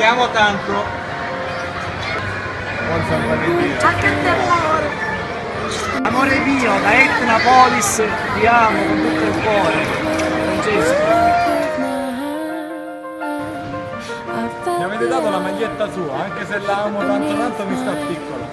Ti amo tanto. Buon San Valentino. Anche a te amore. Amore mio, da Etna Polis, ti amo con tutto il cuore. Francesco. Mi avete dato la maglietta sua, anche se la amo tanto tanto mi sta piccola.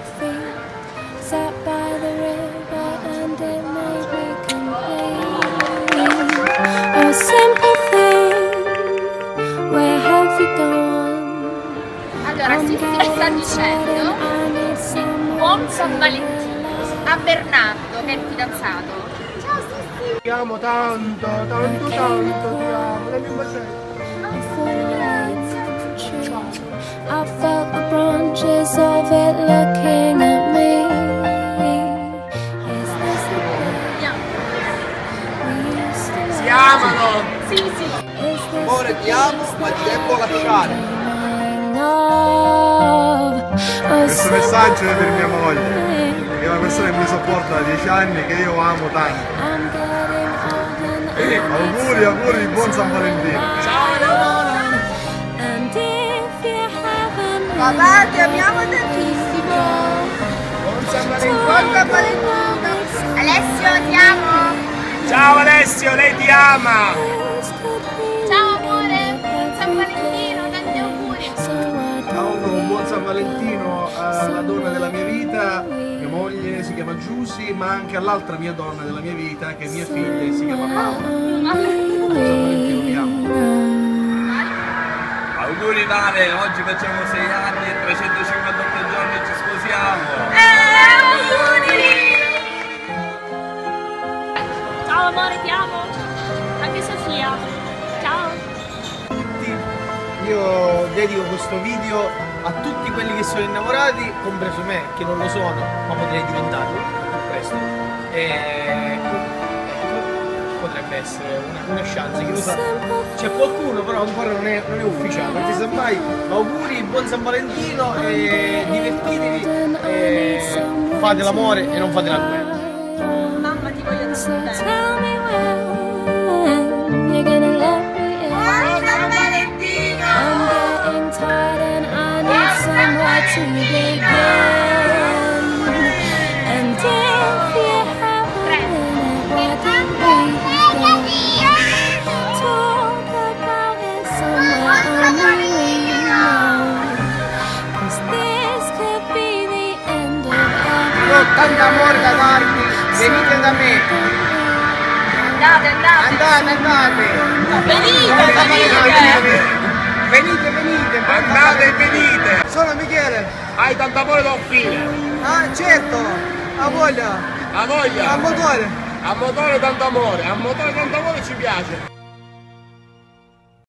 Allora, Sissi mi sta dicendo buon San Valentino a Bernardo, che è il fidanzato. Ciao Sissi! Ti amo tanto, tanto, tanto, ti amo. Dammi un bacetto. I felt the branches of it looking at me. Is this the way? Si amano! Sì, sì. Amore, ti amo, ma ti devo lasciare. Questo messaggio è per mia moglie, che è una persona che mi sopporta da 10 anni, che io amo tanto. Auguri, auguri di buon San Valentino. Ciao! Papà, ti amiamo tantissimo! Buon San Valentino. Buon San Valentino! Alessio, ti amo! Ciao Alessio, lei ti ama. Ciao amore! Buon San Valentino, tanti auguri! Auguro un buon San Valentino alla donna della mia vita, mia moglie si chiama Giusy, ma anche all'altra mia donna della mia vita, che è mia figlia e si chiama Paola. Buon San Valentino, ti amo. Auguri Vale, oggi facciamo 6 anni e 358 giorni e ci sposiamo. Auguri! Ciao amore, ti amo. Anche Sofia. Ciao. Io dedico questo video a tutti quelli che sono innamorati, compreso me, che non lo sono, ma potrei diventarlo presto. E potrebbe essere una chance, chi lo sa. C'è qualcuno, però ancora non è ufficiale, non si sa mai. Auguri, buon San Valentino e divertitevi e fate l'amore e non fate la guerra. Mamma, ti voglio tanto bene. Buon San Valentino! Ho tanto amore da darvi, venite da me. Andate, andate! Andate! Venite! Andate e venite. Sono Michele. Hai tanto amore da offrire. Ah, certo! A voglia! A voglia. A motore! A motore tanto amore ci piace.